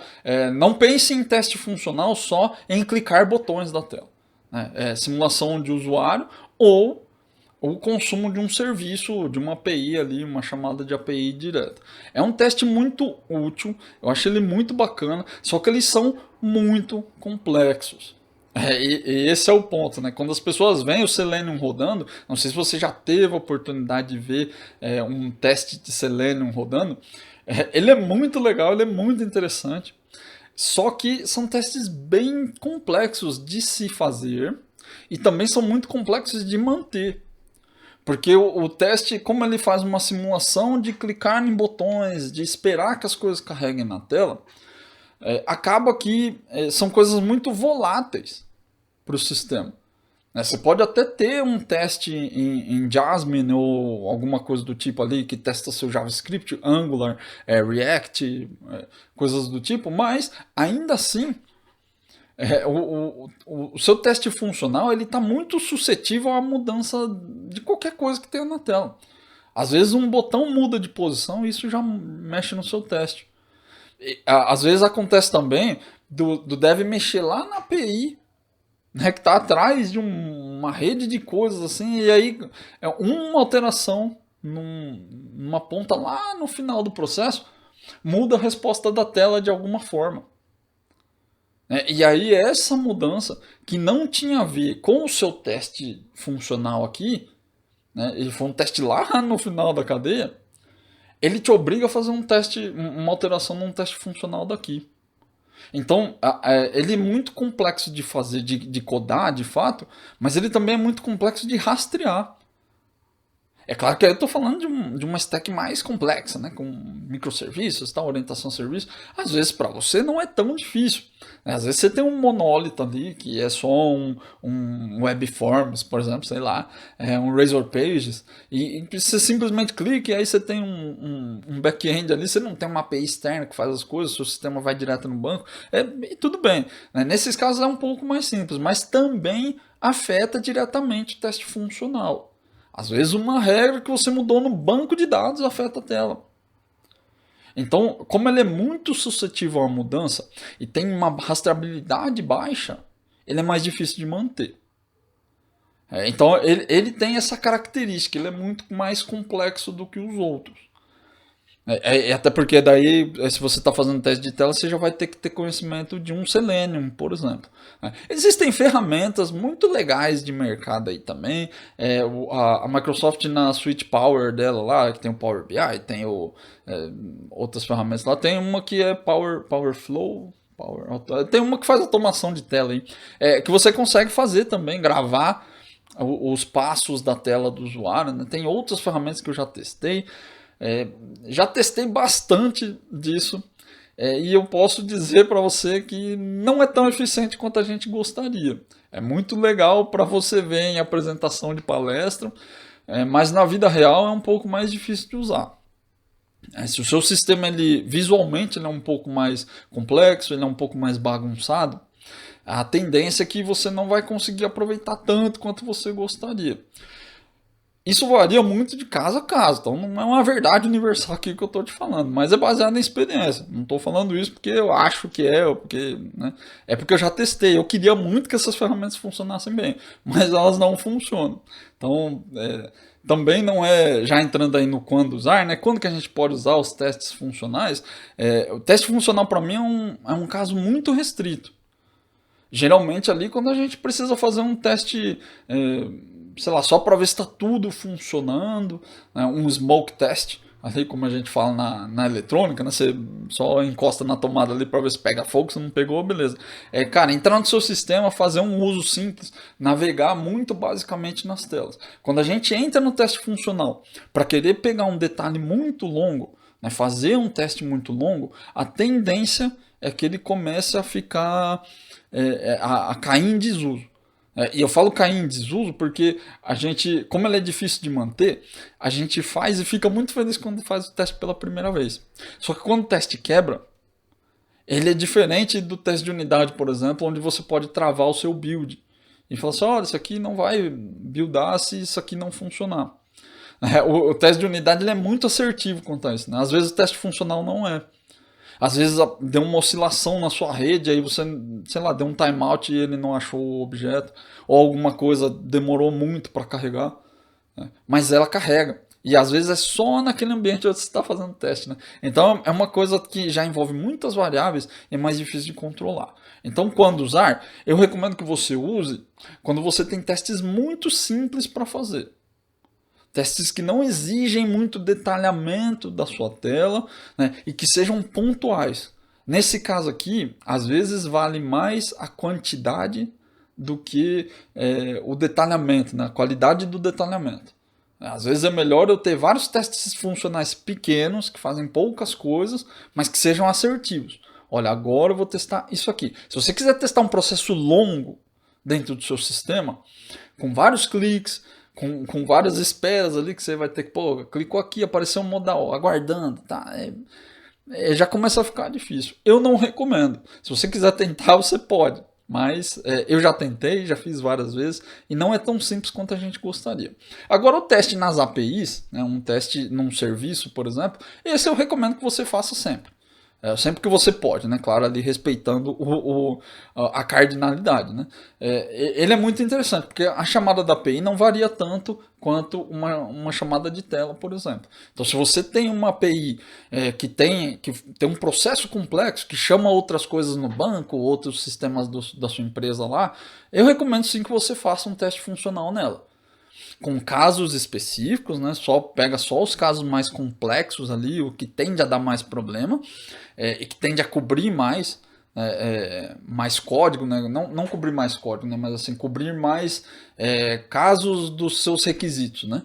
não pense em teste funcional só em clicar botões da tela, né? Simulação de usuário ou o consumo de um serviço, de uma API ali, uma chamada de API direta. É um teste muito útil, eu acho ele muito bacana, só que eles são muito complexos. E esse é o ponto, né? Quando as pessoas veem o Selenium rodando, não sei se você já teve a oportunidade de ver um teste de Selenium rodando, ele é muito legal, ele é muito interessante, só que são testes bem complexos de se fazer e também são muito complexos de manter. Porque o teste, como ele faz uma simulação de clicar em botões, de esperar que as coisas carreguem na tela, acaba que são coisas muito voláteis para o sistema. Você pode até ter um teste em Jasmine ou alguma coisa do tipo ali que testa seu JavaScript, Angular, React, coisas do tipo, mas ainda assim o seu teste funcional ele está muito suscetível à mudança de qualquer coisa que tenha na tela. Às vezes um botão muda de posição e isso já mexe no seu teste. Às vezes acontece também do dev mexer lá na API, né, que está atrás de uma rede de coisas assim, e aí uma alteração numa ponta lá no final do processo muda a resposta da tela de alguma forma. E aí essa mudança que não tinha a ver com o seu teste funcional aqui, né, ele foi um teste lá no final da cadeia, ele te obriga a fazer um teste, uma alteração num teste funcional daqui. Então, ele é muito complexo de fazer, de codar, de fato, mas ele também é muito complexo de rastrear. É claro que eu estou falando de uma stack mais complexa, né, com microserviços, tal, orientação a serviço. Às vezes para você não é tão difícil. Né? Às vezes você tem um monólito ali que é só um web forms, por exemplo, sei lá, um Razor Pages, e você simplesmente clica e aí você tem um back-end ali, você não tem uma API externa que faz as coisas, seu sistema vai direto no banco, e tudo bem. Né? Nesses casos é um pouco mais simples, mas também afeta diretamente o teste funcional. Às vezes uma regra que você mudou no banco de dados afeta a tela. Então, como ele é muito suscetível à mudança e tem uma rastreabilidade baixa, ele é mais difícil de manter. Então, ele tem essa característica, ele é muito mais complexo do que os outros. Até porque daí, se você está fazendo teste de tela, você já vai ter que ter conhecimento de um Selenium, por exemplo. Existem ferramentas muito legais de mercado aí também. A Microsoft na Suite Power dela lá, que tem o Power BI, tem outras ferramentas lá, tem uma que é Powerflow. Tem uma que faz automação de tela aí, que você consegue fazer também, gravar os passos da tela do usuário. Né? Tem outras ferramentas que eu já testei. Já testei bastante disso e eu posso dizer para você que não é tão eficiente quanto a gente gostaria. É muito legal para você ver em apresentação de palestra, mas na vida real é um pouco mais difícil de usar. Se o seu sistema visualmente ele é um pouco mais complexo, ele é um pouco mais bagunçado, a tendência é que você não vai conseguir aproveitar tanto quanto você gostaria. Isso varia muito de caso a caso, então não é uma verdade universal aqui que eu estou te falando, mas é baseado em experiência. Não estou falando isso porque eu acho que é, ou porque, né, é porque eu já testei. Eu queria muito que essas ferramentas funcionassem bem, mas elas não funcionam. Então, também não é, já entrando aí no quando usar, né? Quando que a gente pode usar os testes funcionais? O teste funcional para mim é um caso muito restrito. Geralmente ali quando a gente precisa fazer um teste, sei lá, só para ver se está tudo funcionando, né, um smoke test, ali como a gente fala na eletrônica, né, você só encosta na tomada ali para ver se pega fogo, se não pegou, beleza. Cara, entrar no seu sistema, fazer um uso simples, navegar muito basicamente nas telas. Quando a gente entra no teste funcional para querer pegar um detalhe muito longo, né, fazer um teste muito longo, a tendência é que ele comece a ficar a cair em desuso. E eu falo cair em desuso porque a gente, como ele é difícil de manter, a gente faz e fica muito feliz quando faz o teste pela primeira vez. Só que quando o teste quebra, ele é diferente do teste de unidade, por exemplo, onde você pode travar o seu build. E falar assim, olha, isso aqui não vai buildar se isso aqui não funcionar. O teste de unidade ele é muito assertivo quanto a isso, né? Às vezes o teste funcional não é. Às vezes deu uma oscilação na sua rede, aí você, sei lá, deu um timeout e ele não achou o objeto, ou alguma coisa demorou muito para carregar, né? Mas ela carrega. E às vezes é só naquele ambiente onde você está fazendo teste, né? Então é uma coisa que já envolve muitas variáveis e é mais difícil de controlar. Então, quando usar, eu recomendo que você use quando você tem testes muito simples para fazer. Testes que não exigem muito detalhamento da sua tela, né, e que sejam pontuais. Nesse caso aqui, às vezes vale mais a quantidade do que o detalhamento, né, a qualidade do detalhamento. Às vezes é melhor eu ter vários testes funcionais pequenos, que fazem poucas coisas, mas que sejam assertivos. Olha, agora eu vou testar isso aqui. Se você quiser testar um processo longo dentro do seu sistema, com vários cliques, com várias esperas ali que você vai ter que, pô, clicou aqui, apareceu um modal, aguardando, tá? Já começa a ficar difícil. Eu não recomendo. Se você quiser tentar, você pode. Mas eu já tentei, já fiz várias vezes e não é tão simples quanto a gente gostaria. Agora o teste nas APIs, né, um teste num serviço, por exemplo, esse eu recomendo que você faça sempre. Sempre que você pode, né? Claro, ali respeitando a cardinalidade, né? Ele é muito interessante, porque a chamada da API não varia tanto quanto uma chamada de tela, por exemplo. Então, se você tem uma API que tem um processo complexo, que chama outras coisas no banco, outros sistemas da sua empresa lá, eu recomendo sim que você faça um teste funcional nela. Com casos específicos, né? Pega só os casos mais complexos ali, o que tende a dar mais problema, e que tende a cobrir mais, mais código, né? Não cobrir mais código, né? Mas assim, cobrir mais casos dos seus requisitos, né?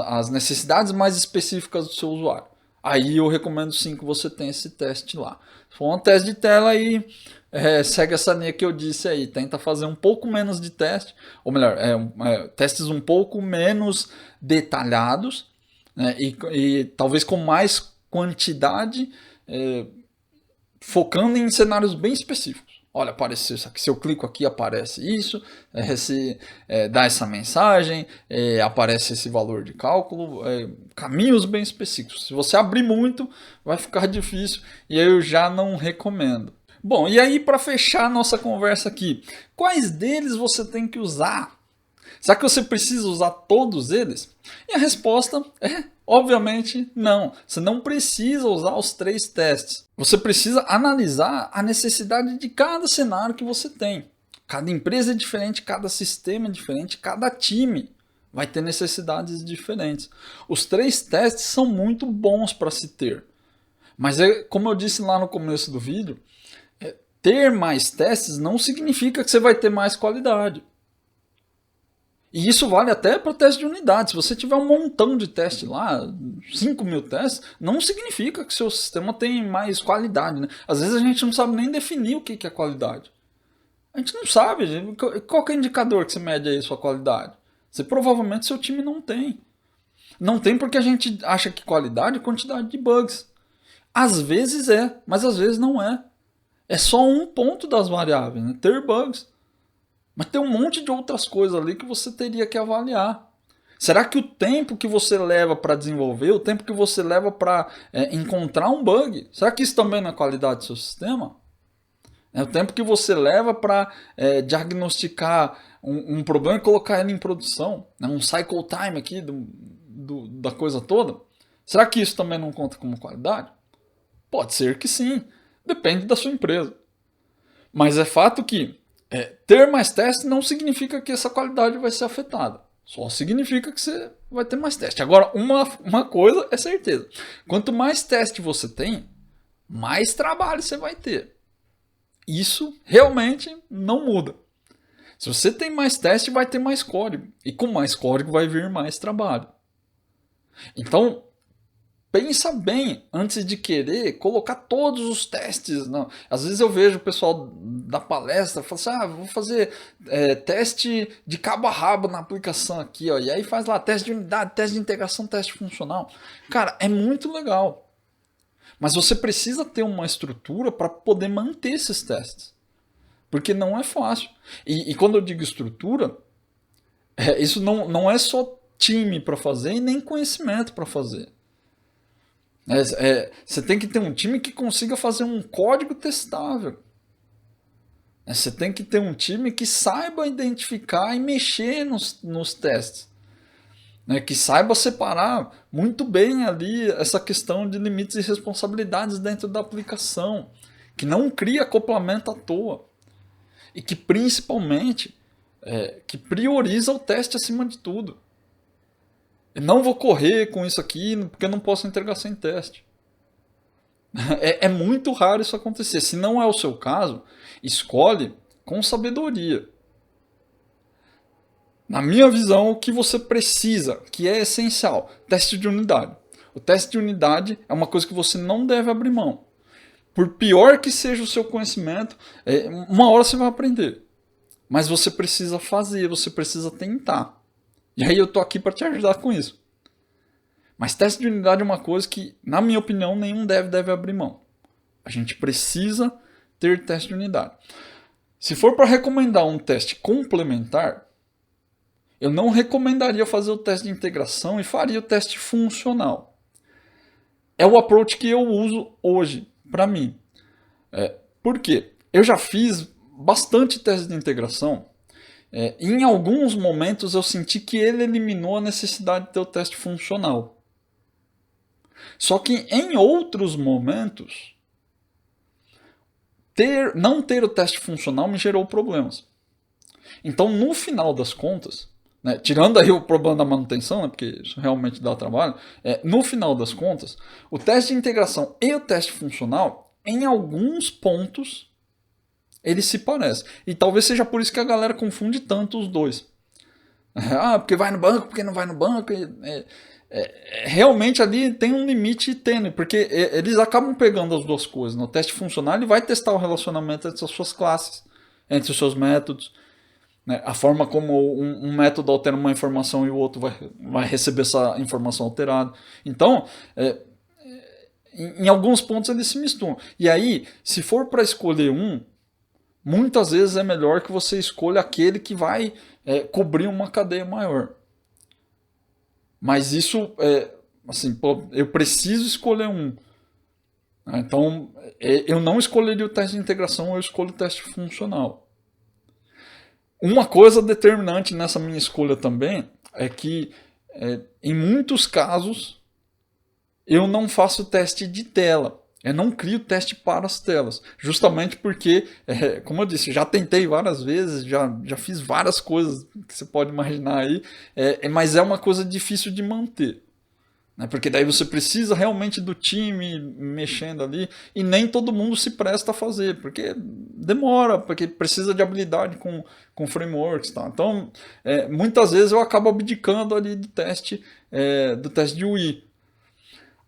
As necessidades mais específicas do seu usuário. Aí eu recomendo sim que você tenha esse teste lá. Se for um teste de tela aí, segue essa linha que eu disse aí, tenta fazer um pouco menos de teste, ou melhor, testes um pouco menos detalhados, né, e talvez com mais quantidade, focando em cenários bem específicos. Olha, apareceu isso aqui. Se eu clico aqui, aparece isso. Dá essa mensagem. Aparece esse valor de cálculo. Caminhos bem específicos. Se você abrir muito, vai ficar difícil. E eu já não recomendo. Bom, e aí para fechar a nossa conversa aqui, quais deles você tem que usar? Será que você precisa usar todos eles? E a resposta é, obviamente, não. Você não precisa usar os 3 testes. Você precisa analisar a necessidade de cada cenário que você tem. Cada empresa é diferente, cada sistema é diferente, cada time vai ter necessidades diferentes. Os 3 testes são muito bons para se ter. Mas como eu disse lá no começo do vídeo, ter mais testes não significa que você vai ter mais qualidade. E isso vale até para teste de unidade. Se você tiver um montão de teste lá, 5.000 testes, não significa que seu sistema tem mais qualidade, né? Às vezes a gente não sabe nem definir o que é qualidade. A gente não sabe. Qual que é o indicador que você mede aí sua qualidade? Provavelmente seu time não tem. Não tem porque a gente acha que qualidade é quantidade de bugs. Às vezes é, mas às vezes não é. É só um ponto das variáveis, né? Ter bugs. Mas tem um monte de outras coisas ali que você teria que avaliar. Será que o tempo que você leva para desenvolver, o tempo que você leva para encontrar um bug, será que isso também não é qualidade do seu sistema? É o tempo que você leva para diagnosticar um problema e colocar ele em produção. Né? Um cycle time aqui da coisa toda. Será que isso também não conta como qualidade? Pode ser que sim. Depende da sua empresa. Mas é fato que ter mais testes não significa que essa qualidade vai ser afetada. Só significa que você vai ter mais teste. Agora, uma coisa é certeza. Quanto mais teste você tem, mais trabalho você vai ter. Isso realmente não muda. Se você tem mais teste, vai ter mais código. E com mais código vai vir mais trabalho. Então, pensa bem antes de querer colocar todos os testes. Não. Às vezes eu vejo o pessoal da palestra falando assim, vou fazer teste de cabo a rabo na aplicação aqui, ó, e aí faz lá teste de unidade, teste de integração, teste funcional. Cara, é muito legal. Mas você precisa ter uma estrutura para poder manter esses testes. Porque não é fácil. E quando eu digo estrutura, isso não é só time para fazer e nem conhecimento para fazer. Você tem que ter um time que consiga fazer um código testável. Você tem que ter um time que saiba identificar e mexer nos testes. Que saiba separar muito bem ali essa questão de limites e responsabilidades dentro da aplicação. Que não cria acoplamento à toa. E que principalmente que prioriza o teste acima de tudo. Eu não vou correr com isso aqui porque eu não posso entregar sem teste. É muito raro isso acontecer. Se não é o seu caso, escolhe com sabedoria. Na minha visão, o que você precisa, que é essencial, teste de unidade. O teste de unidade é uma coisa que você não deve abrir mão. Por pior que seja o seu conhecimento, uma hora você vai aprender. Mas você precisa fazer, você precisa tentar. E aí eu tô aqui para te ajudar com isso. Mas teste de unidade é uma coisa que, na minha opinião, nenhum deve abrir mão. A gente precisa ter teste de unidade. Se for para recomendar um teste complementar, eu não recomendaria fazer o teste de integração e faria o teste funcional. É o approach que eu uso hoje, para mim. Por quê? Eu já fiz bastante teste de integração. Em alguns momentos eu senti que ele eliminou a necessidade de ter o teste funcional. Só que em outros momentos, não ter o teste funcional me gerou problemas. Então, no final das contas, tirando aí o problema da manutenção, porque isso realmente dá trabalho, no final das contas, o teste de integração e o teste funcional, em alguns pontos, eles se parecem. E talvez seja por isso que a galera confunde tanto os dois. Porque vai no banco, porque não vai no banco. Realmente ali tem um limite tênue, porque eles acabam pegando as duas coisas. No teste funcional, ele vai testar o relacionamento entre as suas classes, entre os seus métodos. A forma como um método altera uma informação e o outro vai receber essa informação alterada. Então, em alguns pontos eles se misturam. E aí, se for para escolher um, muitas vezes é melhor que você escolha aquele que vai cobrir uma cadeia maior. Mas isso, assim, eu preciso escolher um. Então, eu não escolheria o teste de integração, eu escolho o teste funcional. Uma coisa determinante nessa minha escolha também é que, em muitos casos, eu não faço teste de tela. Eu não crio teste para as telas. Justamente porque, como eu disse, já tentei várias vezes, já fiz várias coisas que você pode imaginar aí, mas é uma coisa difícil de manter. Porque daí você precisa realmente do time mexendo ali e nem todo mundo se presta a fazer, porque demora, porque precisa de habilidade com frameworks. Tá? Então, muitas vezes eu acabo abdicando ali do teste de UI.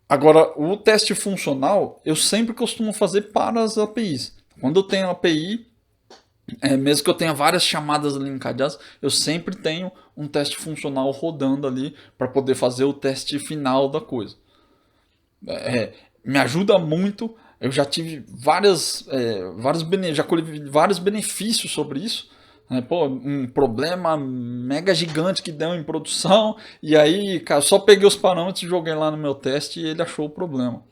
Agora, o teste funcional, eu sempre costumo fazer para as APIs. Quando eu tenho API, Mesmo que eu tenha várias chamadas ali encadeadas, eu sempre tenho um teste funcional rodando ali para poder fazer o teste final da coisa. Me ajuda muito. Eu já tive já colhi vários benefícios sobre isso. Pô, um problema mega gigante que deu em produção, e aí, cara, só peguei os parâmetros, joguei lá no meu teste e ele achou o problema.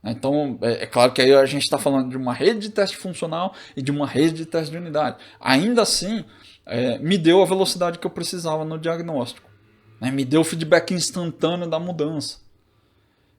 Então, é claro que aí a gente está falando de uma rede de teste funcional e de uma rede de teste de unidade. Ainda assim, me deu a velocidade que eu precisava no diagnóstico. Me deu o feedback instantâneo da mudança.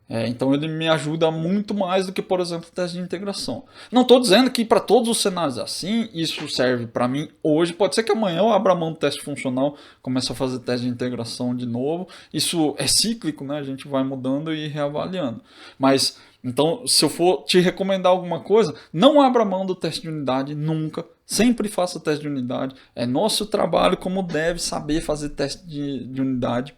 Então ele me ajuda muito mais do que, por exemplo, o teste de integração. Não estou dizendo que para todos os cenários assim, isso serve para mim hoje. Pode ser que amanhã eu abra mão do teste funcional, comece a fazer teste de integração de novo. Isso é cíclico, né? A gente vai mudando e reavaliando. Mas, então, se eu for te recomendar alguma coisa, não abra mão do teste de unidade nunca. Sempre faça teste de unidade. É nosso trabalho como deve saber fazer teste de unidade.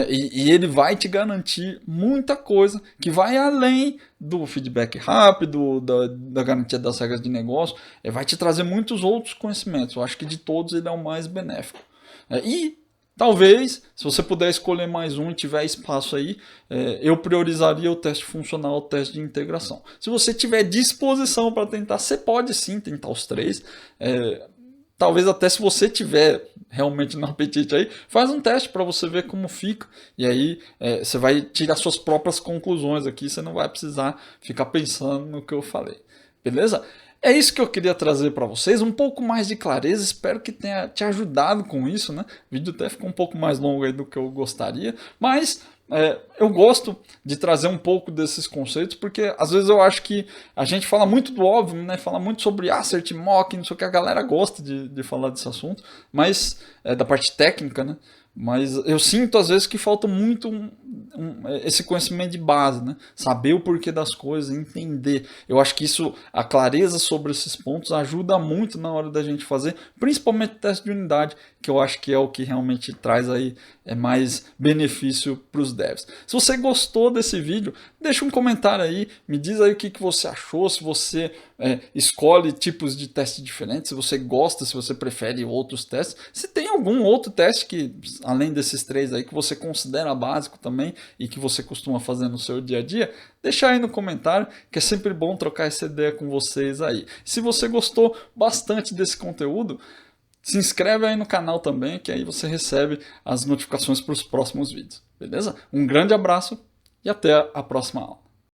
E ele vai te garantir muita coisa que vai além do feedback rápido, da garantia das regras de negócio, vai te trazer muitos outros conhecimentos. Eu acho que de todos ele é o mais benéfico. E talvez, se você puder escolher mais um e tiver espaço aí, eu priorizaria o teste funcional, o teste de integração. Se você tiver disposição para tentar, você pode sim tentar os três. Talvez até se você tiver realmente no apetite aí, faz um teste para você ver como fica. E aí você vai tirar suas próprias conclusões aqui, você não vai precisar ficar pensando no que eu falei. Beleza? É isso que eu queria trazer para vocês, um pouco mais de clareza, espero que tenha te ajudado com isso, né? O vídeo até ficou um pouco mais longo aí do que eu gostaria, mas eu gosto de trazer um pouco desses conceitos, porque às vezes eu acho que a gente fala muito do óbvio, né? Fala muito sobre assert, mock, não sei o que, a galera gosta de falar desse assunto, mas da parte técnica, né? Mas eu sinto às vezes que falta muito esse conhecimento de base, né? Saber o porquê das coisas, entender. Eu acho que isso, a clareza sobre esses pontos ajuda muito na hora da gente fazer, principalmente teste de unidade, que eu acho que é o que realmente traz aí mais benefício para os devs. Se você gostou desse vídeo, deixa um comentário aí, me diz aí o que você achou, se você escolhe tipos de teste diferentes, se você gosta, se você prefere outros testes, se tem algum outro teste que, além desses três aí, que você considera básico também e que você costuma fazer no seu dia a dia, deixa aí no comentário, que é sempre bom trocar essa ideia com vocês aí. Se você gostou bastante desse conteúdo, se inscreve aí no canal também, que aí você recebe as notificações para os próximos vídeos, beleza? Um grande abraço e até a próxima aula.